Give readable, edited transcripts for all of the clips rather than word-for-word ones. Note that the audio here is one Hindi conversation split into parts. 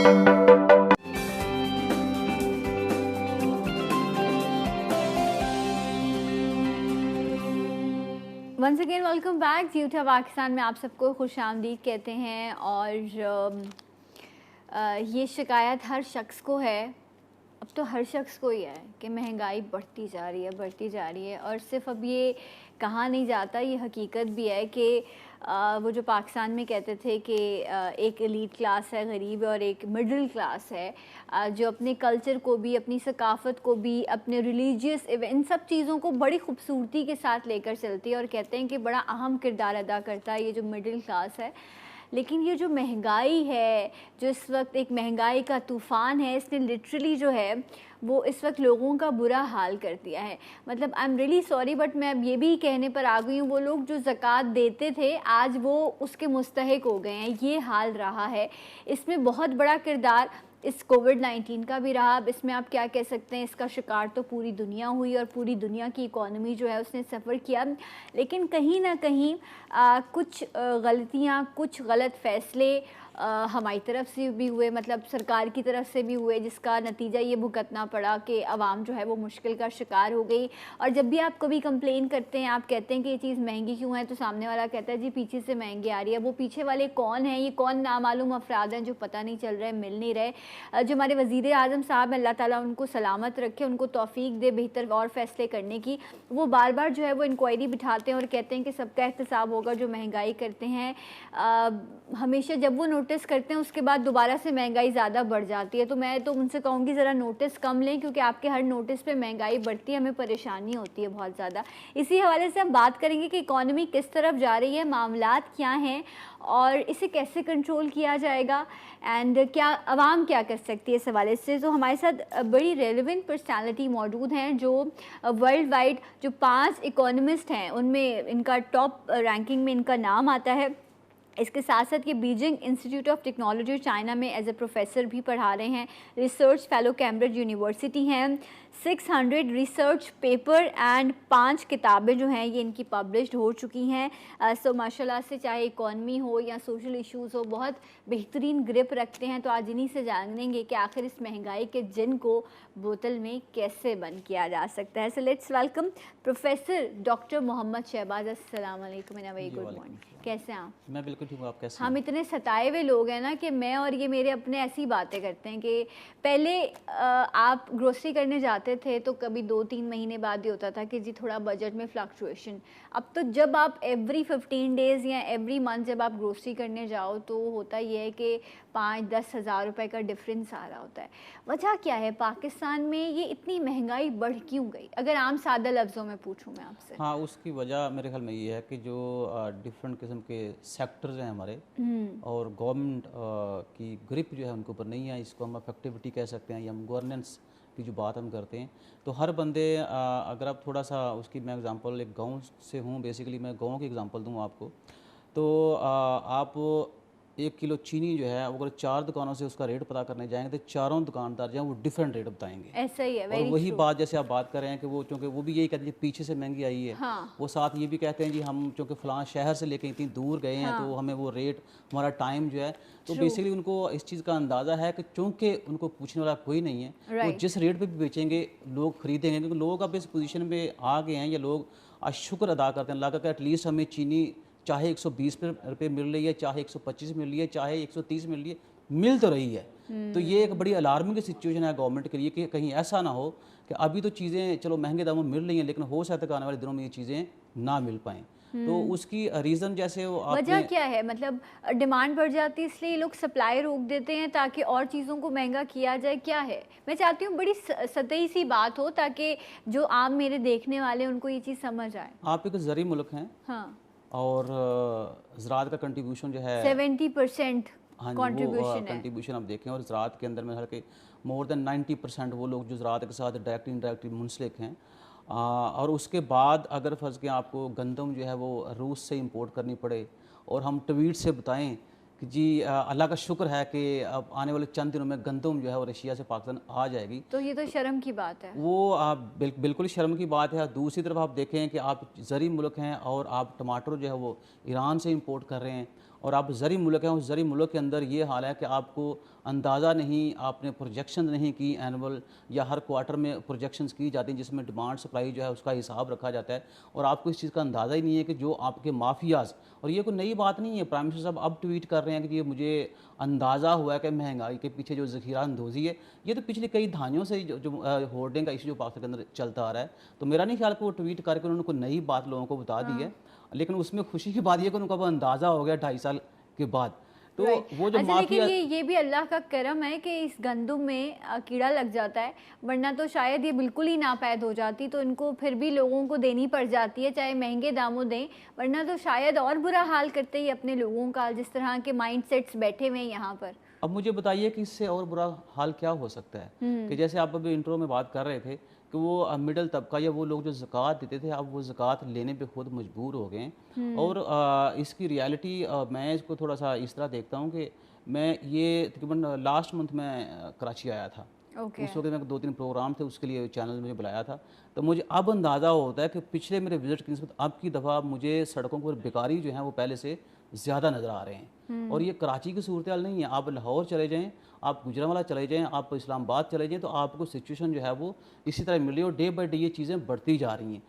Once again welcome back. YouTube Pakistan में आप सबको खुशामदीद कहते हैं। और ये शिकायत हर शख्स को है, अब तो हर शख्स को ही है कि महंगाई बढ़ती जा रही है। और सिर्फ अब ये कहा नहीं जाता, ये हकीकत भी है कि वो जो पाकिस्तान में कहते थे कि एक एलीट क्लास है गरीब है और एक मिडिल क्लास है जो अपने कल्चर को भी, अपनी सकाफ़त को भी, अपने रिलीजियस इन सब चीज़ों को बड़ी खूबसूरती के साथ लेकर चलती है और कहते हैं कि बड़ा अहम किरदार अदा करता है ये जो मिडिल क्लास है। लेकिन ये जो महंगाई है, जो इस वक्त एक महंगाई का तूफ़ान है, इसने लिटरली जो है वो इस वक्त लोगों का बुरा हाल कर दिया है। मतलब आई एम रियली सॉरी बट मैं अब ये भी कहने पर आ गई हूँ, वो लोग जो ज़कात देते थे आज वो उसके मुस्तहिक हो गए हैं, ये हाल रहा है। इसमें बहुत बड़ा किरदार इस कोविड-19 का भी रहा। अब इसमें आप क्या कह सकते हैं, इसका शिकार तो पूरी दुनिया हुई और पूरी दुनिया की इकॉनमी जो है उसने सफ़र किया। लेकिन कहीं ना कहीं कुछ गलतियाँ, कुछ गलत फ़ैसले हमारी तरफ से भी हुए, मतलब सरकार की तरफ से भी हुए, जिसका नतीजा ये भुगतना पड़ा कि आवाम जो है वो मुश्किल का शिकार हो गई। और जब भी आप कभी कंप्लेन करते हैं, आप कहते हैं कि ये चीज़ महंगी क्यों है, तो सामने वाला कहता है जी पीछे से महंगी आ रही है। वो पीछे वाले कौन हैं, ये कौन नामालूम अफराद हैं जो पता नहीं चल रहे, मिल नहीं रहे। जो हमारे वज़ीर आज़म साहब, अल्लाह ताला उनको सलामत रखे, उनको तौफीक दे बेहतर और फ़ैसले करने की। वो बार बार जो है वो इंक्वायरी बिठाते हैं और कहते हैं कि सबका एहतसाब होगा। जो महंगाई करते हैं हमेशा जब वो नोटिस करते हैं उसके बाद दोबारा से महंगाई ज़्यादा बढ़ जाती है। तो मैं तो उनसे कहूँगी ज़रा नोटिस कम लें, क्योंकि आपके हर नोटिस पे महंगाई बढ़ती है, हमें परेशानी होती है बहुत ज़्यादा। इसी हवाले से हम बात करेंगे कि इकॉनमी किस तरफ जा रही है, मामलात क्या हैं और इसे कैसे कंट्रोल किया जाएगा एंड क्या आवाम क्या कर सकती है इस हवाले से। तो हमारे साथ बड़ी रेलेवेंट पर्सनालिटी मौजूद हैं जो वर्ल्ड वाइड जो 5 इकोनॉमिस्ट हैं उनमें इनका टॉप रैंकिंग में इनका नाम आता है। इसके साथ साथ ये Beijing institute of technology China में एज ए प्रोफेसर भी पढ़ा रहे हैं, रिसर्च फेलो कैम्ब्रिज यूनिवर्सिटी हैं। 600 रिसर्च पेपर एंड 5 किताबें जो हैं ये इनकी पब्लिश्ड हो चुकी हैं। सो माशाल्लाह से चाहे इकॉनमी हो या सोशल इश्यूज़ हो, बहुत बेहतरीन ग्रिप रखते हैं। तो आज इन्हीं से जानेंगे कि आखिर इस महंगाई के जिन को बोतल में कैसे बंद किया जा सकता है। So let's welcome professor doctor Mohammad Shahbaz. अस्सलाम वालेकुम एंड वेरी गुड मॉर्निंग। कैसे हैं आप? मैं बिल्कुल ठीक हूँ, आप कैसे हैं? हम इतने सताए हुए लोग हैं ना कि मैं और ये मेरे अपने ऐसी बातें करते हैं कि पहले आप ग्रोसरी करने जाते थे तो कभी 2-3 महीने बाद ही होता था कि जी थोड़ा बजट में फ्लक्चुएशन। अब तो जब आप एवरी 15 डेज़ या एवरी मंथ जब आप ग्रोसरी करने जाओ तो होता ये है कि 5-10 हज़ार रुपये का डिफरेंस आ रहा होता है। वजह क्या है, पाकिस्तान में ये इतनी महंगाई बढ़ क्यों गई, अगर आम सादा लफ्ज़ों में पूछूँ मैं आपसे? हाँ, उसकी वजह मेरे ख्याल में ये है कि जो डिफरेंट किस्म के सेक्टर्स हैं हमारे और गवर्नमेंट की ग्रिप जो है उनके ऊपर नहीं है। इसको हम अफेक्टिविटी कह सकते हैं या हम गवर्नेंस की जो बात हम करते हैं। तो हर बंदे अगर आप थोड़ा सा उसकी, मैं एग्ज़ाम्पल एक गांव से हूँ, बेसिकली मैं गांव की एग्ज़ाम्पल दूँ आपको। तो आप 1 किलो चीनी जो है अगर 4 दुकानों से उसका रेट पता करने जाएंगे तो चारों दुकानदार जो हैं वो डिफरेंट रेट बताएंगे। ऐसा ही है, और वही बात जैसे आप बात कर रहे हैं कि वो चूँकि वो भी यही कहते हैं पीछे से महंगी आई है। हाँ। वो साथ ये भी कहते हैं जी हम चूँकि फ़लाँ शहर से लेके इतनी दूर गए हैं तो हमें वो रेट, हमारा टाइम जो है, तो बेसिकली उनको इस चीज़ का अंदाज़ा है कि चूँकि उनको पूछने वाला कोई नहीं है, वो जिस रेट पे भी बेचेंगे लोग खरीदेंगे, क्योंकि लोग अब इस पोजीशन पे आ गए हैं या लोग आज शुक्र अदा करते हैं अल्लाह का कि एटलीस्ट हमें चीनी चाहे 120 रुपये मिल रही है, चाहे 125 मिल रही है, चाहे 130 मिल रही है, मिल तो रही है। तो ये एक बड़ी अलार्मिंग सिचुएशन है गवर्नमेंट के लिए कि कहीं ऐसा ना हो कि अभी तो चीज़ें चलो महंगे दामों में मिल रही हैं लेकिन हो सकता है कि आने वाले दिनों में ये चीज़ें ना मिल पाएँ। तो उसकी रीज़न जैसे वो वजह क्या है, मतलब डिमांड बढ़ जाती है इसलिए लोग सप्लाई रोक देते हैं ताकि और चीज़ों को महंगा किया जाए, क्या है? मैं चाहती हूँ बड़ी सतही सी बात हो ताकि जो आम मेरे देखने वाले उनको ये चीज़ समझ आए। आप एक ज़री मुल्क हैं। हाँ। और ज़राअत का कंट्रीब्यूशन जो है 70% हाँ कंट्रीब्यूशन है। कंट्रीब्यूशन आप देखें, और ज़राअत के अंदर में हर के मोर देन 90% वो लोग जो ज़राअत के साथ डायरेक्टली इनडायरेक्टली मुंसलिक हैं। और उसके बाद अगर फ़र्ज़ के आपको गंदम जो है वो रूस से इंपोर्ट करनी पड़े और हम ट्वीट से बताएं कि जी अल्लाह का शुक्र है कि अब आने वाले चंद दिनों में गंदम जो है वो रशिया से पाकिस्तान आ जाएगी, तो ये तो शर्म की बात है। वो आप बिल्कुल शर्म की बात है। दूसरी तरफ आप देखें कि आप ज़री मुल्क हैं और आप टमाटर जो है वो ईरान से इंपोर्ट कर रहे हैं और आप ज़री मुल्क हैं, उस ज़री मुल्क के अंदर ये हाल है कि आपको अंदाज़ा नहीं, आपने प्रोजेक्शन नहीं की एनुअल या हर क्वार्टर में प्रोजेक्शंस की जाती हैं जिसमें डिमांड सप्लाई जो है उसका हिसाब रखा जाता है, और आपको इस चीज़ का अंदाज़ा ही नहीं है कि जो आपके माफियाज़, और ये कोई नई बात नहीं है, प्राइम मिनिस्टर साहब अब ट्वीट कर रहे हैं कि ये मुझे अंदाज़ा हुआ है कि महंगाई के पीछे जो ज़ख़ीरा अंदोज़ी है, ये तो पिछले कई दहाइयों से जो होर्डिंग का इशू जो पाकिस्तान के अंदर चलता आ रहा है। तो मेरा नहीं ख्याल कि वो ट्वीट करके उन्होंने कोई नई बात लोगों को बता दी है, लेकिन उसमें खुशी की बात ये कि उनको अब अंदाज़ा हो गया 2.5 साल के बाद। तो वो जो अच्छा, माफिया, लेकिन ये भी अल्लाह का करम है कि इस गंदुम में कीड़ा लग जाता है, वरना तो शायद ये बिल्कुल ही नापैद हो जाती, तो इनको फिर भी लोगों को देनी पड़ जाती है, चाहे महंगे दामों दें, वरना तो शायद और बुरा हाल करते ही अपने लोगों का, जिस तरह के माइंडसेट्स बैठे हुए हैं यहाँ पर। अब मुझे बताइए कि इससे और बुरा हाल क्या हो सकता है कि जैसे आप अभी इंट्रो में बात कर रहे थे कि वो मिडिल तबका या वो लोग जो ज़कात देते थे, अब वो ज़कात लेने पे खुद मजबूर हो गए हैं। और इसकी रियलिटी मैं इसको थोड़ा सा इस तरह देखता हूँ कि मैं ये तकरीबन लास्ट मंथ में कराची आया था। उस वक्त मैं 2-3 प्रोग्राम थे, उसके लिए चैनल मुझे बुलाया था, तो मुझे अब अंदाज़ा होता है कि पिछले मेरे विज़िट की निस्बत अब की दफ़ा मुझे सड़कों पर बेकारी जो है वो पहले से ज़्यादा नज़र आ रहे हैं। और ये कराची की सूरत हाल नहीं है, आप लाहौर चले जाएँ, आप गुजरांवाला चले जाएँ, आप इस्लामाबाद चले जाएँ, तो आपको सिचुएशन जो है वो इसी तरह मिल रही है, और डे बाई डे ये चीज़ें बढ़ती जा रही हैं।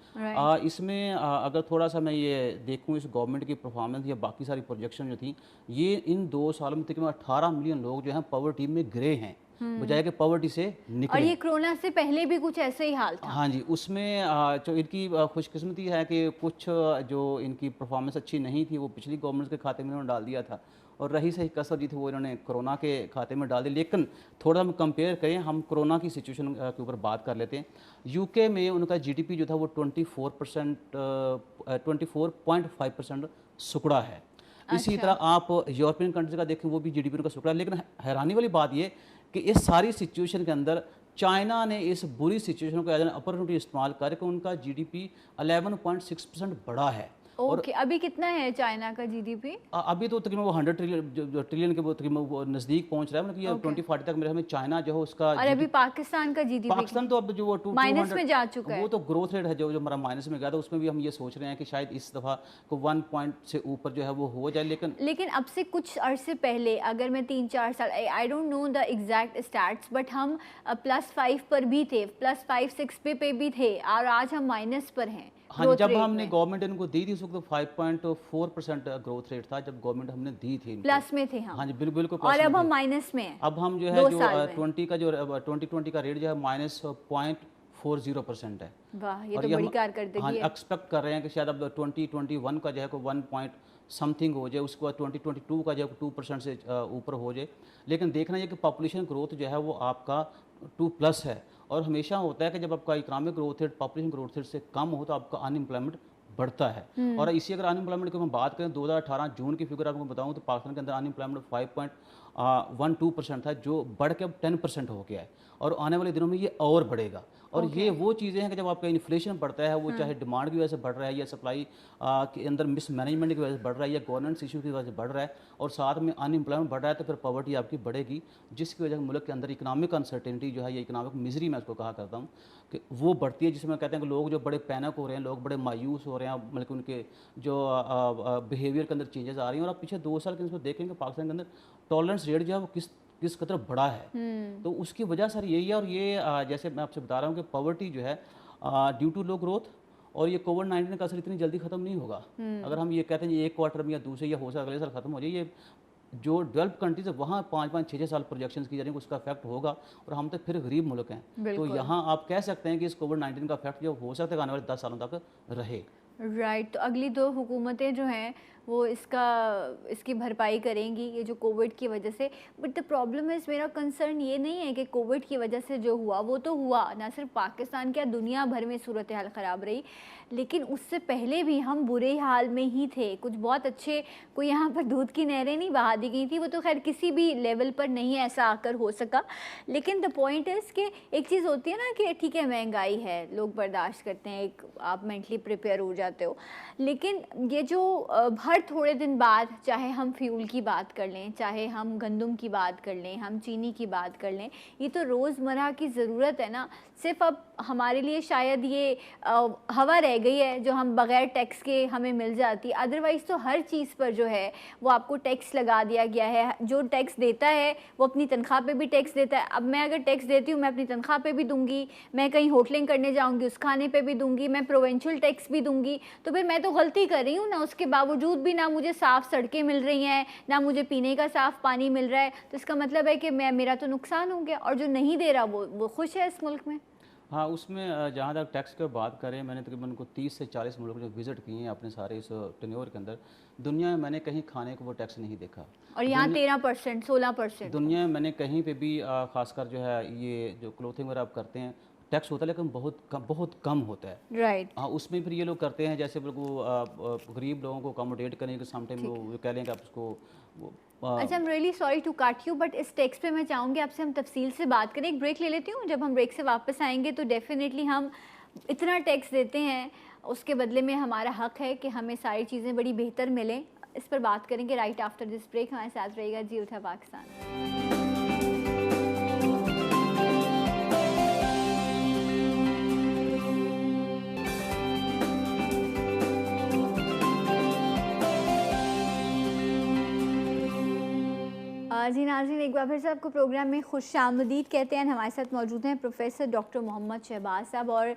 इसमें अगर थोड़ा सा मैं ये देखूँ इस गवर्नमेंट की परफॉर्मेंस या बाकी सारी प्रोजेक्शन जो थी, ये इन 2 सालों में तकरीबन 18 मिलियन लोग जो हैं पॉवर्टी में गिरे हैं, बजाय कि पॉवर्टी से निकले। और ये कोरोना से पहले भी कुछ ऐसे ही हाल था। हाँ जी, उसमें जो इनकी खुशकिस्मती है कि कुछ जो इनकी परफॉर्मेंस अच्छी नहीं थी वो पिछली गवर्नमेंट के खाते में उन्होंने डाल दिया था, और रही सही कसर जी थी वो इन्होंने कोरोना के खाते में डाल दी। लेकिन थोड़ा हम कंपेयर करें, हम कोरोना की सिचुएशन के ऊपर बात कर लेते हैं। यूके में उनका जीडीपी जो था वो 24.5% सुकड़ा है। इसी तरह आप यूरोपियन कंट्री का देखें, वो भी जीडीपी उनका सुकड़ा है। लेकिन हैरानी वाली बात ये कि इस सारी सिचुएशन के अंदर चाइना ने इस बुरी सिचुएशन को एज एन अपॉर्चुनिटी इस्तेमाल करके उनका जीडीपी 11.6% बढ़ा है। ओके, अभी कितना है चाइना का जीडीपी? अभी तो तकरीबन वो 100 ट्रिलियन के वो तकरीबन वो नज़दीक पहुंच रहा है, मतलब ये 2040 तक मेरे ख्याल में चाइना जो है उसका, और अभी पाकिस्तान का जीडीपी पाकिस्तान तो अब जो वो माइनस में जा चुका है। वो तो ग्रोथ रेट है जो हमारा माइनस में गया था, उसमें भी हम ये सोच रहे हैं कि शायद इस दफ़ा को 1 पॉइंट से ऊपर जो है वो हो जाए। लेकिन अब से कुछ अरसे पहले, अगर मैं 3-4 साल, I don't know the exact stats, but हम +5 पर भी थे, +5-6 पे भी थे, और आज हम माइनस पर हैं। हाँ, जब हमने गवर्नमेंट इनको दी थी उस वक्त 5.4% ग्रोथ रेट था, जब गवर्नमेंट हमने दी थी। प्लस में थे हम। हाँ जी, बिल्कुल। और अब हम माइनस में हैं। अब हम जो है जो 2020 का रेट जो है -0.40% है। वाह, ये तो बड़ी कारकर्दगी है। हाँ, एक्सपेक्ट कर रहे हैं कि शायद अब 2021 का जो है 1 पॉइंट समथिंग हो जाए, उसके बाद 2022 का जो है 2% से ऊपर हो जाए। लेकिन देखना ये कि पॉपुलेशन ग्रोथ जो है वो आपका 2+ है, और हमेशा होता है कि जब आपका economic growth rate population growth rate से कम हो तो आपका अनएम्प्लॉयमेंट बढ़ता है। और इसी अगर अनएम्प्लॉयमेंट की हम बात करें, 2018 जून की फिगर आपको बताऊं तो पाकिस्तान के अंदर अनएम्प्लॉयमेंट 5.12% था, जो बढ़ के अब 10% हो गया है, और आने वाले दिनों में ये और बढ़ेगा। और ये वो चीज़ें हैं कि जब आपका इन्फ्लेशन बढ़ता है, वो चाहे डिमांड की वजह से बढ़ रहा है, या सप्लाई के अंदर मिसमैनेजमेंट की वजह से बढ़ रहा है, या गवर्नेंस इशू की वजह से बढ़ रहा है, और साथ में अनएम्प्लॉयमेंट बढ़ रहा है, तो फिर पॉवर्टी आपकी बढ़ेगी, जिसकी वजह से मुल्क के अंदर इकनॉमिक अनसर्टेनिटी जो है, या इकनॉमिक मिजरी मैं उसको कहा करता हूँ कि वो बढ़ती है, जिसमें कहते हैं कि लोग जो बड़े पैनिक हो रहे हैं, लोग बड़े मायूस हो रहे हैं, बल्कि उनके जो बिहेवियर के अंदर चेंजेस आ रही हैं। और आप पिछले 2 साल के देखेंगे पाकिस्तान के अंदर टॉलरेंस रेट जो है वो किस कदर बड़ा है, तो उसकी वजह सर यही है। और ये जैसे मैं आपसे बता रहा हूँ कि पॉवर्टी जो है ड्यू टू लो ग्रोथ, और ये कोविड-19 का असर इतनी जल्दी ख़त्म नहीं होगा। अगर हम ये कहते हैं ये 1 क्वार्टर में या दूसरे या हो सकता है अगले साल ख़त्म हो जाए, ये जो डेवलप कंट्रीज है वहाँ 5-5, 6-6 साल प्रोजेक्शंस की जा रही है, उसका इफेक्ट होगा, और हम तो फिर गरीब मुल्क हैं। तो यहाँ आप कह सकते हैं कि इस कोविड-19 का इफेक्ट जो हो सकता है आने वाले 10 सालों तक रहे। राइट, तो अगली 2 हुकूमतें जो हैं वो इसकी भरपाई करेंगी, ये जो कोविड की वजह से। बट द प्रॉब्लम इज़, मेरा कंसर्न ये नहीं है कि कोविड की वजह से जो हुआ वो तो हुआ, ना सिर्फ पाकिस्तान क्या दुनिया भर में सूरत हाल ख़राब रही, लेकिन उससे पहले भी हम बुरे हाल में ही थे। कुछ बहुत अच्छे, कोई यहाँ पर दूध की नहरें नहीं बहा दी गई थी, वो तो खैर किसी भी लेवल पर नहीं ऐसा आकर हो सका। लेकिन द पॉइंट इज़ कि एक चीज़ होती है ना कि ठीक है महंगाई है, लोग बर्दाश्त करते हैं, एक आप मेंटली प्रिपेयर हो जाते हो, लेकिन ये जो हर हर थोड़े दिन बाद, चाहे हम फ्यूल की बात कर लें, चाहे हम गंदम की बात कर लें, हम चीनी की बात कर लें, ये तो रोज़मर्रा की ज़रूरत है ना। सिर्फ अब हमारे लिए शायद ये हवा रह गई है जो हम बग़ैर टैक्स के हमें मिल जाती, अदरवाइज़ तो हर चीज़ पर जो है वो आपको टैक्स लगा दिया गया है। जो टैक्स देता है वो अपनी तनख्वाह पे भी टैक्स देता है। अब मैं अगर टैक्स देती हूँ, मैं अपनी तनख्वाह पे भी दूँगी, मैं कहीं होटलिंग करने जाऊँगी उस खाने पे भी दूँगी, मैं प्रोविंशियल टैक्स भी दूँगी, तो फिर मैं तो गलती कर रही हूँ ना। उसके बावजूद भी ना मुझे साफ़ सड़कें मिल रही हैं, ना मुझे पीने का साफ़ पानी मिल रहा है, तो इसका मतलब है कि मेरा तो नुकसान हो गया, और जो नहीं दे रहा वो खुश है इस मुल्क में। हाँ, उसमें जहाँ तक टैक्स की बात करें, मैंने तकरीबन को 30 से 40 मुल्क जो विज़िट किए हैं अपने सारे इस टेन्योर के अंदर, दुनिया में मैंने कहीं खाने को वो टैक्स नहीं देखा। और यहाँ 13%, 16%। दुनिया में मैंने कहीं पे भी ख़ासकर जो है ये जो क्लोथिंग वगैरह आप करते हैं, टैक्स होता है लेकिन बहुत कम होता है। राइट। हाँ, उसमें फिर ये लोग करते हैं जैसे बिल्कुल गरीब लोगों को अकोमोडेट करने के समटाइम वो कह लें कि आप उसको वो अच्छा, I am really sorry to cut you, but इस टेक्स्ट पे मैं चाहूँगी आपसे हम तफसील से बात करें। एक ब्रेक ले लेती हूँ, जब हम ब्रेक से वापस आएंगे तो डेफिनेटली हम इतना टैक्स देते हैं, उसके बदले में हमारा हक है कि हमें सारी चीज़ें बड़ी बेहतर मिलें। इस पर बात करेंगे राइट आफ्टर दिस ब्रेक। हमारे साथ रहेगा जी उठा पाकिस्तान। जी नाज़रीन, एक बार फिर से आपको प्रोग्राम में खुशामदीद कहते हैं। हमारे साथ मौजूद हैं प्रोफेसर डॉक्टर मोहम्मद शहबाज साहब। और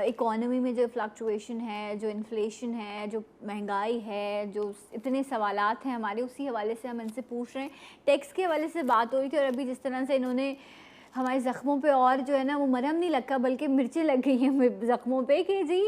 इकॉनमी में जो फ्लक्चुएशन है, जो इन्फ्लेशन है, जो महंगाई है, जो इतने सवालात हैं हमारे, उसी हवाले से हम इनसे पूछ रहे हैं। टैक्स के हवाले से बात हो रही थी, और अभी जिस तरह से इन्होंने हमारे ज़ख्मों पे और जो है ना वो मरहम नहीं लगा बल्कि मिर्चें लग गई हैं ज़ख्मों पे कि जी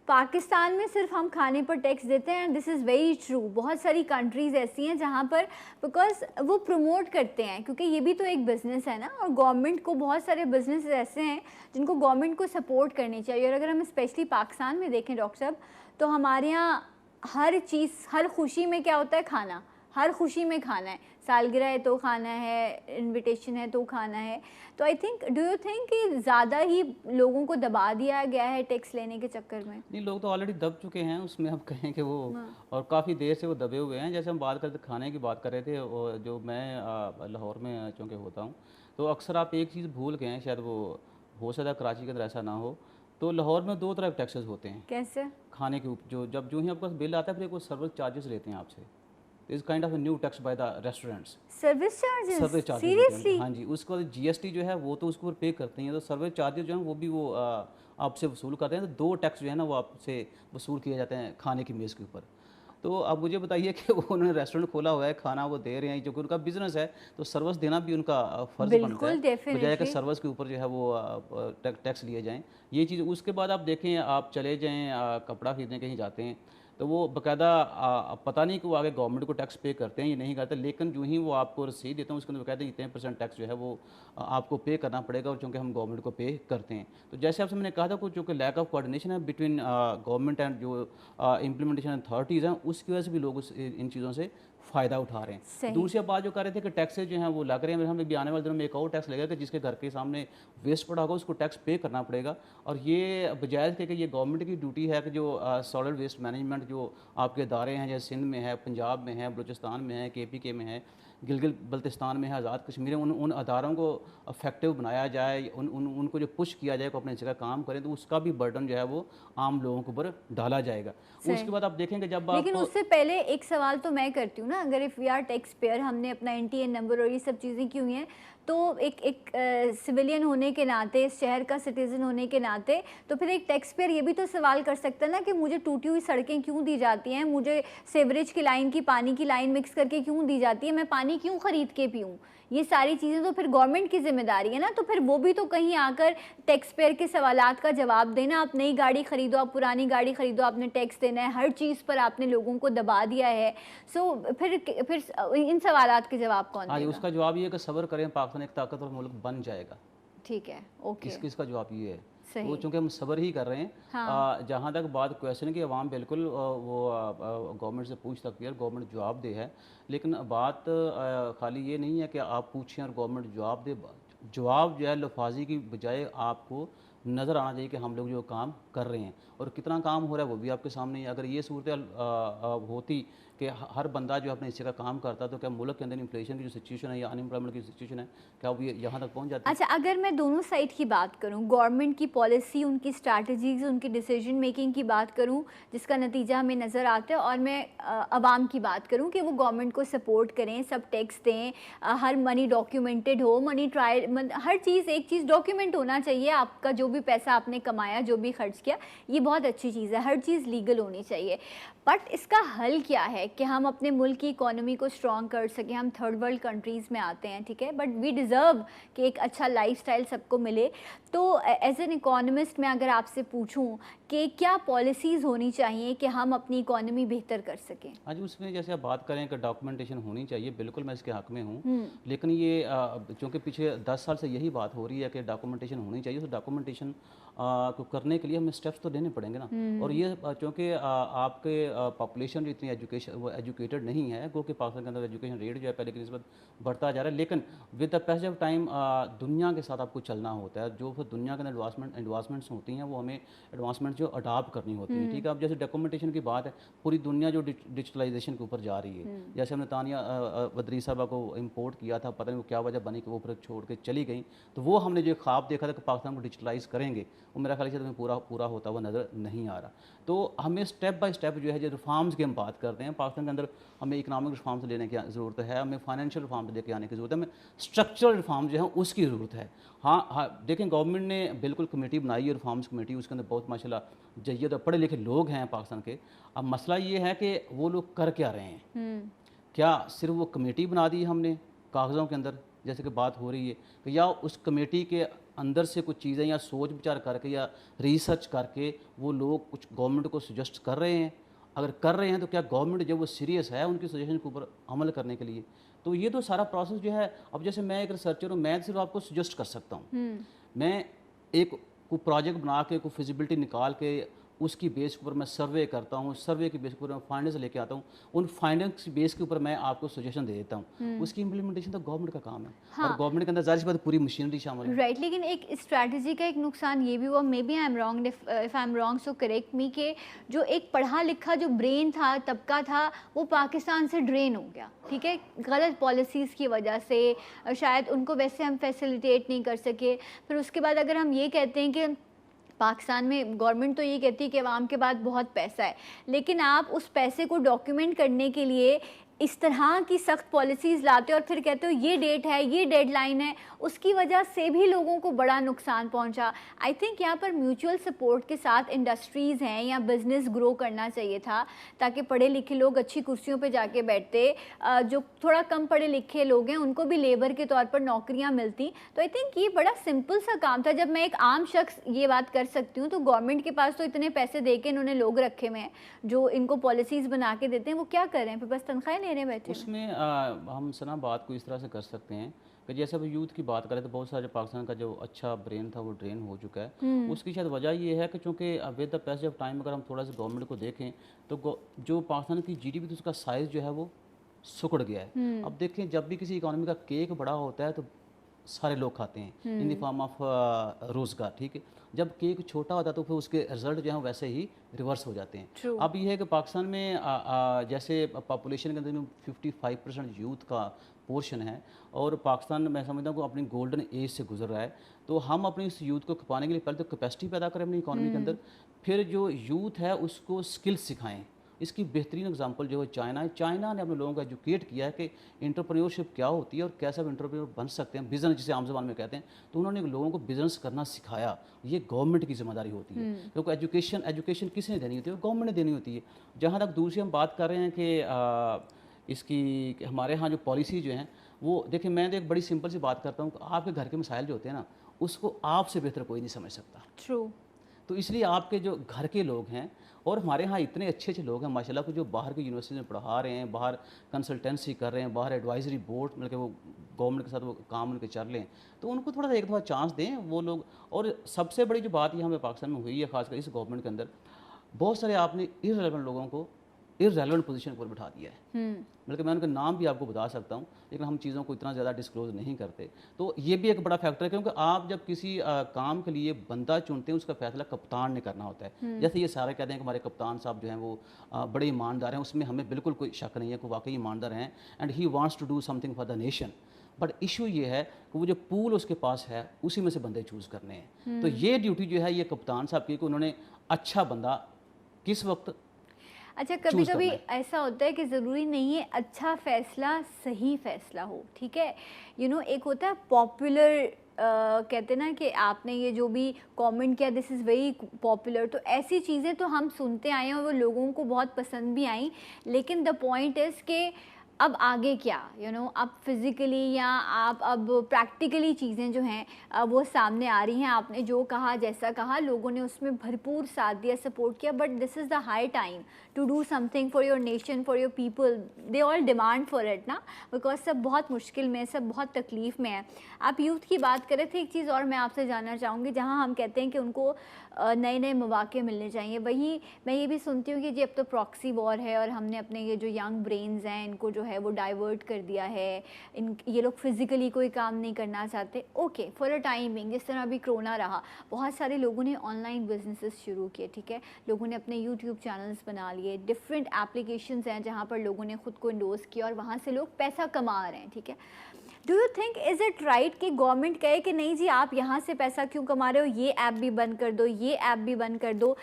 पाकिस्तान में सिर्फ हम खाने पर टैक्स देते हैं। And this is very true. बहुत सारी कंट्रीज़ ऐसी हैं जहाँ पर बिकॉज वो प्रमोट करते हैं, क्योंकि ये भी तो एक बिज़नेस है ना, और गवर्नमेंट को बहुत सारे बिजनेस ऐसे हैं जिनको गवर्नमेंट को सपोर्ट करनी चाहिए। और अगर हम स्पेशली पाकिस्तान में देखें डॉक्टर साहब, तो हमारे यहाँ हर चीज़, हर खुशी में क्या होता है, खाना। हर खुशी में खाना है, सालगिरह है तो खाना है, इनविटेशन है तो खाना है। तो I think, do you think कि ज़्यादा ही लोगों को दबा दिया गया है टैक्स लेने के चक्कर में? नहीं, लोग तो ऑलरेडी दब चुके हैं उसमें, हम कहें कि वो और काफ़ी देर से वो दबे हुए हैं। जैसे हम बात करते खाने की बात कर रहे थे, और जो मैं लाहौर में चूँकि होता हूँ, तो अक्सर आप एक चीज़ भूल गए हैं, शायद वो हो सकता है कराची के अंदर ऐसा ना हो। तो लाहौर में 2 तरह के टैक्सेस होते हैं कैसे? खाने के ऊपर। जो ही आपके पास बिल आता है, फिर एक वो सर्विस चार्जेस लेते हैं आपसे। Is kind of a new tax by the restaurants. Service charges? Service charges seriously? हाँ जी। उसके बाद जीएसटी जो है वो तो उसके ऊपर पे करते हैं, तो सर्विस चार्जेस जो हैं वो भी वो आपसे वसूल करते हैं। तो 2 टैक्स जो है ना वो आपसे वसूल किए जाते हैं खाने की मेज़ के ऊपर। तो अब मुझे बताइए कि वो उन्होंने रेस्टोरेंट खोला हुआ है, खाना वो दे रहे हैं, जो कि उनका बिजनेस है, तो सर्विस देना भी उनका फ़र्ज़ बनता है, बजाय कि सर्विस के ऊपर जो है वो टैक्स लिए जाएँ। ये चीज़। उसके बाद आप देखें, आप चले जाएँ कपड़ा खरीदने कहीं जाते हैं, तो वो बाकायदा पता नहीं कि वो आगे गवर्नमेंट को टैक्स पे करते हैं या नहीं करते, लेकिन जो ही वो आपको रसीद देते हैं उसके अंदर बाकायदा इतने % टैक्स जो है वो आपको पे करना पड़ेगा, और चूँकि हम गवर्नमेंट को पे करते हैं। तो जैसे आपसे मैंने कहा था, कुछ चूँकि लैक ऑफ कोऑर्डिनेशन है बिटवीन गवर्नमेंट एंड जो इम्प्लीमेंटेशन अथॉरिटीज़ हैं, उसकी वजह से भी लोग इन चीज़ों से फ़ायदा उठा रहे हैं। दूसरी बात जो कर रहे थे कि टैक्सेस जो हैं वो लग रहे हैं, हमें भी आने वाले दिनों में एक और टैक्स लगेगा कि जिसके घर के सामने वेस्ट पड़ा होगा उसको टैक्स पे करना पड़ेगा। और ये बजाय कि ये गवर्नमेंट की ड्यूटी है कि जो सॉलिड वेस्ट मैनेजमेंट जो आपके इदारे हैं, जैसे सिंध में है, पंजाब में है, बलूचिस्तान में है, KPK में है, गिलगित बल्तिस्तान में है, आज़ाद कश्मीर में, उन अदारों को इफेक्टिव बनाया जाए, उनको जो पुश किया जाए को अपने जगह काम करें, तो उसका भी बर्डन जो है वो आम लोगों के ऊपर डाला जाएगा। उसके बाद आप देखेंगे जब आप, लेकिन उससे पहले एक सवाल तो मैं करती हूँ ना, अगर if we are tax payer, हमने अपना NTN नंबर और ये सब चीज़ें की हुई हैं, तो एक सिविलियन होने के नाते, इस शहर का सिटीज़न होने के नाते, तो फिर एक टैक्स पेयर ये भी तो सवाल कर सकता है ना कि मुझे टूटी हुई सड़कें क्यों दी जाती हैं, मुझे सेवरेज की लाइन की पानी की लाइन मिक्स करके क्यों दी जाती है, मैं पानी क्यों ख़रीद के पीऊँ? ये सारी चीज़ें तो फिर गवर्नमेंट की जिम्मेदारी है ना। तो फिर वो भी तो कहीं आकर टैक्स पेयर के सवालात का जवाब देना। आप नई गाड़ी ख़रीदो, आप पुरानी गाड़ी ख़रीदो, आपने टैक्स देना है, हर चीज़ पर आपने लोगों को दबा दिया है। सो फिर इन सवालात के जवाब कौन देगा? उसका जवाब ये है कि सब्र करें, पाकिस्तान एक ताकतवर मुल्क बन जाएगा। ठीक है, ओके। इसका जवाब ये है। तो चूँकि हम सब्र ही कर रहे हैं। हाँ। जहाँ तक बात क्वेश्चन की, अवाम बिल्कुल वो गवर्नमेंट से पूछ सकती है और गवर्नमेंट जवाब दे है, लेकिन बात खाली ये नहीं है कि आप पूछें और गवर्नमेंट जवाब दे। जवाब जो है लफाजी की बजाय आपको नज़र आना चाहिए कि हम लोग जो काम कर रहे हैं और कितना काम हो रहा है वो भी आपके सामने है। अगर ये सूरत होती कि हर बंदा जो अपने हिस्से का काम करता है, तो क्या मुल्क के अंदर इन्फ्लेशन की जो सिचुएशन है या अनएम्प्लॉयमेंट की सिचुएशन है, क्या वो ये यहाँ तक पहुँच जाती है? अच्छा, अगर मैं दोनों साइड की बात करूं, गवर्नमेंट की पॉलिसी, उनकी स्ट्रैटेजीज, उनकी डिसीजन मेकिंग की बात करूं जिसका नतीजा हमें नज़र आता है, और मैं अवाम की बात करूं कि वो गवर्नमेंट को सपोर्ट करें, सब टैक्स दें, हर मनी डॉक्यूमेंटेड हो, मनी ट्रायल, हर चीज़, एक चीज़ डॉक्यूमेंट होना चाहिए, आपका जो भी पैसा आपने कमाया, जो भी खर्च किया, ये बहुत अच्छी चीज़ है, हर चीज़ लीगल होनी चाहिए। बट इसका हल क्या है कि हम अपने मुल्क की इकोनॉमी को स्ट्रॉन्ग कर सकें? हम थर्ड वर्ल्ड कंट्रीज़ में आते हैं, ठीक है, बट वी डिज़र्व कि एक अच्छा लाइफस्टाइल सबको मिले। तो एज एन इकोनॉमिस्ट मैं अगर आपसे पूछूं कि क्या पॉलिसीज़ होनी चाहिए कि हम अपनी इकोनॉमी बेहतर कर सकें? आज उसमें जैसे आप बात करें कि डॉक्यूमेंटेशन होनी चाहिए, बिल्कुल मैं इसके हक़ में हूँ। हम्म। लेकिन ये चूँकि पीछे 10 साल से यही बात हो रही है कि डॉक्यूमेंटेशन होनी चाहिए, तो डॉक्यूमेंटेशन को करने के लिए हमें स्टेप्स तो लेने पड़ेंगे ना। और ये चूँकि आपके पॉपुलेशन जो इतनी एजुकेटेड नहीं है, क्योंकि पाकिस्तान के अंदर एजुकेशन रेट जो है पहले की निस्बत बढ़ता जा रहा है, लेकिन with the passage of time दुनिया के साथ आपको चलना होता है। जो फिर दुनिया के अंदर एडवांसमेंट्स होती हैं, वो हमें एडवांसमेंट जो अडाप्ट करनी होती है, ठीक है। अब जैसे डॉक्यूमेंटेशन की बात है, पूरी दुनिया जो डिजिटलाइजेशन के ऊपर जा रही है, जैसे हमने तानिया बदरी साहबा को इम्पोर्ट किया था, पता नहीं वो क्या वजह बनी कि वो फिर छोड़ के चली गई, तो वो हमने जो ख्वाब देखा था कि पाकिस्तान को डिजिटलाइज करेंगे, वो मेरा ख्याल से हमें पूरा होता हुआ नज़र नहीं आ रहा। तो हमें स्टेप बाय स्टेप जो है, जो रिफॉर्म्स की हम बात करते हैं, पाकिस्तान के अंदर हमें इकनॉमिक रिफॉर्म्स लेने की ज़रूरत है, हमें फाइनेंशियल रिफॉर्म्स लेके आने की ज़रूरत है, हमें स्ट्रक्चरल रिफॉर्म जो है उसकी ज़रूरत है। हाँ, देखें, गवर्नमेंट ने बिल्कुल कमेटी बनाई है, रिफॉर्म्स कमेटी, उसके अंदर बहुत माशाल्लाह जय्यद और पढ़े लिखे लोग हैं पाकिस्तान के। अब मसला ये है कि वो लोग कर क्या रहे हैं? क्या सिर्फ वो कमेटी बना दी हमने कागज़ों के अंदर, जैसे कि बात हो रही है, कि या उस कमेटी के अंदर से कुछ चीज़ें या सोच विचार करके या रिसर्च करके वो लोग कुछ गवर्नमेंट को सजेस्ट कर रहे हैं? अगर कर रहे हैं तो क्या गवर्नमेंट जब वो सीरियस है उनकी सजेशन के ऊपर अमल करने के लिए? तो ये तो सारा प्रोसेस जो है, अब जैसे मैं एक रिसर्चर हूँ, मैं सिर्फ आपको सजेस्ट कर सकता हूँ। मैं एक को प्रोजेक्ट बना के, को फिजिबिलिटी निकाल के, उसकी बेस के ऊपर मैं सर्वे करता हूँ, सर्वे की बेस के ऊपर मैं फाइंडिंग्स लेके आता हूँ, उन फाइंडिंग्स की बेस के ऊपर मैं आपको सजेशन दे देता हूँ। उसकी इम्प्लीमेंटेशन तो गवर्नमेंट का काम है। हाँ। और गवर्नमेंट के अंदर ज़ाहिर सी बात पूरी मशीनरी शामिल है। राइट, लेकिन एक स्ट्रैटेजी का एक नुकसान ये भी हुआ, maybe I am wrong, if I am wrong so correct me, कि जो एक पढ़ा लिखा जो ब्रेन था, तबका था, वो पाकिस्तान से ड्रेन हो गया, ठीक है, गलत पॉलिसीज़ की वजह से। शायद उनको वैसे हम फैसिलिटेट नहीं कर सके। फिर उसके बाद अगर हम ये कहते हैं कि पाकिस्तान में गवर्नमेंट तो ये कहती है कि अवाम के पास बहुत पैसा है, लेकिन आप उस पैसे को डॉक्यूमेंट करने के लिए इस तरह की सख्त पॉलिसीज़ लाते हो और फिर कहते हो ये डेट है, ये डेडलाइन है, उसकी वजह से भी लोगों को बड़ा नुकसान पहुंचा। आई थिंक यहाँ पर म्यूचुअल सपोर्ट के साथ इंडस्ट्रीज़ हैं या बिज़नेस ग्रो करना चाहिए था, ताकि पढ़े लिखे लोग अच्छी कुर्सियों पे जाके बैठते, जो थोड़ा कम पढ़े लिखे लोग हैं उनको भी लेबर के तौर पर नौकरियाँ मिलती। तो आई थिंक ये बड़ा सिंपल सा काम था। जब मैं एक आम शख्स ये बात कर सकती हूँ, तो गवर्नमेंट के पास तो इतने पैसे दे के इन्होंने लोग रखे हुए हैं जो इनको पॉलिसीज़ बना के देते हैं, वो क्या कर रहे हैं? फिर बस तनख्वाहें लेने बैठे हैं। उसमें हम सना बात को इस तरह से कर सकते हैं कि जैसे अभी यूथ की बात करें, तो बहुत सारे पाकिस्तान का जो अच्छा ब्रेन था वो ड्रेन हो चुका है। उसकी शायद वजह ये है कि चूँकि with the passage of time अगर हम थोड़ा सा गवर्नमेंट को देखें, तो जो पाकिस्तान की जीडीपी, तो उसका साइज़ जो है वो सुकड़ गया है। अब देखें, जब भी किसी इकॉनमी का केक बड़ा होता है तो सारे लोग खाते हैं इन द फॉर्म ऑफ रोज़गार, ठीक है। जब केक छोटा होता है तो फिर उसके रिजल्ट जो है वैसे ही रिवर्स हो जाते हैं। True. अब ये है कि पाकिस्तान में जैसे पॉपुलेशन के अंदर 55% यूथ का पोर्शन है, और पाकिस्तान मैं समझता हूँ कि अपनी गोल्डन एज से गुजर रहा है। तो हम अपनी इस यूथ को खपाने के लिए पहले तो कैपेसिटी पैदा करें अपनी इकॉनमी के अंदर, फिर जो यूथ है उसको स्किल्स सिखाएं। इसकी बेहतरीन एग्जांपल जो है चाइना है। चाइना ने अपने लोगों को एजुकेट किया है कि एंटरप्रेन्योरशिप क्या होती है और कैसे आप एंटरप्रेन्योर बन सकते हैं, बिजनेस जिसे आम ज़बान में कहते हैं। तो उन्होंने लोगों को बिजनेस करना सिखाया। ये गवर्नमेंट की जिम्मेदारी होती है, क्योंकि एजुकेशन किसने देनी होती है? गवर्नमेंट ने देनी होती है। जहाँ तक दूसरी हम बात कर रहे हैं कि इसकी हमारे यहाँ जो पॉलिसी जो हैं, वो देखिए, मैं तो एक बड़ी सिंपल सी बात करता हूँ कि आपके घर के मसाइल जो होते हैं ना, उसको आपसे बेहतर कोई नहीं समझ सकता। ट्रू। तो इसलिए आपके जो घर के लोग हैं, और हमारे यहाँ इतने अच्छे अच्छे लोग हैं माशाल्लाह को, जो बाहर की यूनिवर्सिटी में पढ़ा रहे हैं, बाहर कंसल्टेंसी कर रहे हैं, बाहर एडवाइजरी बोर्ड मतलब वो गवर्नमेंट के साथ वो काम उनके चल रहे हैं, तो उनको थोड़ा सा एक दफ़ा चांस दें वो लोग। और सबसे बड़ी जो बात ये हमें पाकिस्तान में हुई है, खासकर इस गवर्नमेंट के अंदर, बहुत सारे आपने इररिलेवेंट लोगों को इररेलेवेंट पोजीशन पर बिठा दिया है। बल्कि मैं उनका नाम भी आपको बता सकता हूँ, लेकिन हम चीज़ों को इतना ज़्यादा डिस्क्लोज नहीं करते। तो ये भी एक बड़ा फैक्टर है, क्योंकि आप जब किसी काम के लिए बंदा चुनते हैं, उसका फैसला कप्तान ने करना होता है। जैसे ये सारे कहते हैं कि हमारे कप्तान साहब जो हैं वो बड़े ईमानदार हैं, उसमें हमें बिल्कुल कोई शक नहीं है कि वाकई ईमानदार हैं, and he wants to do something for the nation. But issue ये है कि वो जो पूल उसके पास है उसी में से बंदे चूज़ करने हैं। तो ये ड्यूटी जो है ये कप्तान साहब की, कि उन्होंने अच्छा बंदा किस वक्त। अच्छा, कभी कभी ऐसा होता है कि ज़रूरी नहीं है अच्छा फ़ैसला सही फ़ैसला हो, ठीक है। एक होता है पॉपुलर, कहते हैं ना कि आपने ये जो भी कमेंट किया दिस इज़ वेरी पॉपुलर, तो ऐसी चीज़ें तो हम सुनते आए हैं और वो लोगों को बहुत पसंद भी आई। लेकिन द पॉइंट इज़ कि अब आगे क्या, अब फिज़िकली या आप अब प्रैक्टिकली चीज़ें जो हैं वो सामने आ रही हैं। आपने जो कहा, जैसा कहा, लोगों ने उसमें भरपूर साथ दिया, सपोर्ट किया। But this is the high time to do something for your nation, for your people. They all demand for it ना, बिकॉज सब बहुत मुश्किल में, सब बहुत तकलीफ़ में है। आप यूथ की बात कर रहे थे, एक चीज़ और मैं आपसे जानना चाहूँगी। जहाँ हम कहते हैं कि उनको नए नए मौके मिलने चाहिए, वहीं मैं ये भी सुनती हूँ कि जी अब तो प्रॉक्सी वॉर है और हमने अपने ये जो यंग ब्रेन्स हैं इनको जो है वो डाइवर्ट कर दिया है, ये लोग फिज़िकली कोई काम नहीं करना चाहते। ओके, फॉर अ टाइमिंग, जिस तरह अभी कोरोना रहा, बहुत सारे लोगों ने ऑनलाइन बिजनेसेस शुरू किए, ठीक है। लोगों ने अपने यूट्यूब चैनल्स बना लिए, डिफरेंट एप्लीकेशंस हैं जहाँ पर लोगों ने ख़ुद को इंडोर्स किया और वहाँ से लोग पैसा कमा रहे हैं, ठीक है। Do you think is it right कि गवर्नमेंट कहे कि नहीं जी आप यहाँ से पैसा क्यों कमा रहे हो, ये ऐप भी बंद कर दो, ये ऐप भी बंद कर दो।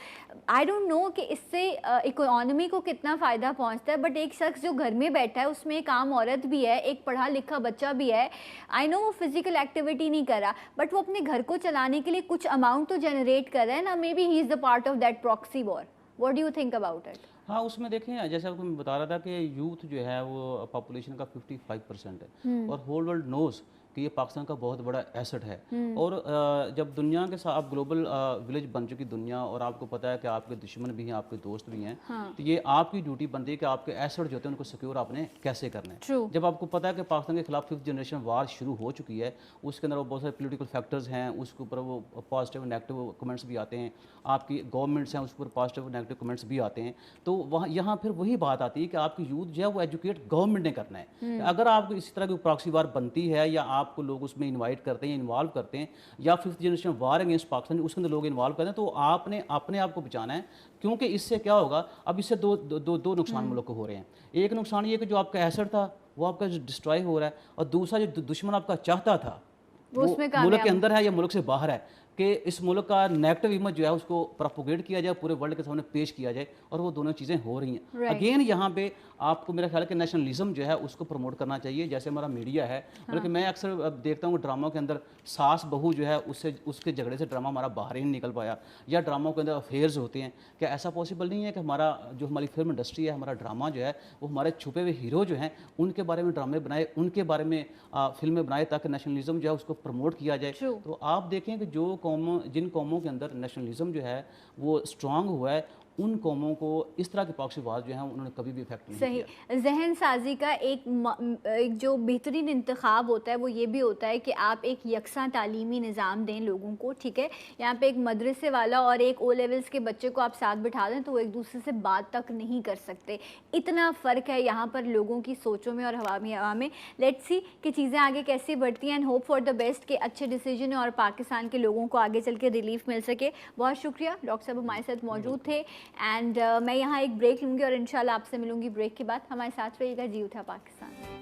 आई डोंट नो कि इससे इकोनॉमी को कितना फ़ायदा पहुँचता है, बट एक शख्स जो घर में बैठा है, उसमें एक आम औरत भी है, एक पढ़ा लिखा बच्चा भी है। आई नो वो फिज़िकल एक्टिविटी नहीं कर रहा, बट वो अपने घर को चलाने के लिए कुछ अमाउंट तो जनरेट कर रहा है ना। May be he is the part of that proxy war. What do you think about it? हाँ, उसमें देखें, जैसे आपको मैं बता रहा था कि यूथ जो है वो पॉपुलेशन का 55% है, और होल वर्ल्ड नोज़ कि ये पाकिस्तान का बहुत बड़ा एसेट है। और जब दुनिया के साथ, अब ग्लोबल विलेज बन चुकी दुनिया, और आपको पता है कि आपके दुश्मन भी हैं, आपके दोस्त भी हैं। हाँ। तो ये आपकी ड्यूटी बनती है कि आपके एसेट जो होते हैं उनको सिक्योर आपने कैसे करना है। जब आपको पता है कि पाकिस्तान के खिलाफ 5th जनरेशन वार शुरू हो चुकी है, उसके अंदर वो बहुत सारे पोलिटिकल फैक्टर्स हैं, उसके ऊपर वो पॉजिटिव नेगेटिव कमेंट्स भी आते हैं, आपकी गवर्नमेंट्स हैं उसके ऊपर पॉजिटिव नेगेटिव कमेंट्स भी आते हैं। तो वहाँ यहाँ फिर वही बात आती है कि आपकी यूथ जो है वो एजुकेट गवर्नमेंट ने करना है। अगर आपको इसी तरह की प्रॉक्सी वार बनती है, या आपको लोग उसमें इनवाइट करते हैं, इन्वॉल्व करते हैं, या 5th जनरेशन वार अगेंस्ट पाकिस्तान उसके अंदर लोग इन्वॉल्व करते हैं, तो आपने अपने आप को बचाना है। क्योंकि इससे क्या होगा, अब इससे दो नुकसान मुल्क को हो रहे हैं। एक नुकसान ये कि जो आपका एसेट था वो आपका डिस्ट्रॉय हो रहा है, और दूसरा जो दुश्मन आपका चाहता था वो मुल्क के अंदर है या मुल्क से बाहर है, कि इस मुल्क का नेगेटिव इमेज जो है उसको प्रोपोगेट किया जाए, पूरे वर्ल्ड के सामने पेश किया जाए, और वो दोनों चीज़ें हो रही हैं। अगेन यहाँ पे आपको मेरा ख्याल है कि नेशनलिज्म जो है उसको प्रमोट करना चाहिए, जैसे हमारा मीडिया है। बल्कि मैं अक्सर देखता हूँ ड्रामों के अंदर सास बहू जो है उसके झगड़े से ड्रामा हमारा बाहर ही नहीं निकल पाया, या ड्रामों के अंदर अफेयर्स होते हैं। क्या ऐसा पॉसिबल नहीं है कि हमारी फिल्म इंडस्ट्री है, हमारा ड्रामा जो है वो हमारे छुपे हुए हीरो जो हैं उनके बारे में ड्रामे बनाए, उनके बारे में फिल्में बनाए, ताकि नेशनलिज्म जो है उसको प्रमोट किया जाए। तो आप देखें कि जिन कौमों के अंदर नेशनलिज्म जो है वो स्ट्रांग हुआ है, उन कौमों को इस तरह के प्रॉक्सी वार जो है उन्होंने कभी भी इफेक्ट नहीं किया। सही। जहन साजी का एक जो बेहतरीन इंतखाब होता है वो ये भी होता है कि आप एक यकसा तालीमी निज़ाम दें लोगों को, ठीक है। यहाँ पे एक मदरसे वाला और एक ओ लेवल्स के बच्चे को आप साथ बिठा दें तो वो एक दूसरे से बात तक नहीं कर सकते। इतना फ़र्क है यहाँ पर लोगों की सोचों में और हवा में। लेट्स सी कि चीज़ें आगे कैसे बढ़ती हैं, and hope for the best के अच्छे डिसीजन और पाकिस्तान के लोगों को आगे चल के रिलीफ मिल सके। बहुत शुक्रिया, डॉक्टर साहब हमारे साथ मौजूद थे। एंड मैं यहाँ एक ब्रेक लूँगी और इंशाल्लाह आपसे मिलूँगी ब्रेक के बाद। हमारे साथ रहिएगा। जी उठा पाकिस्तान।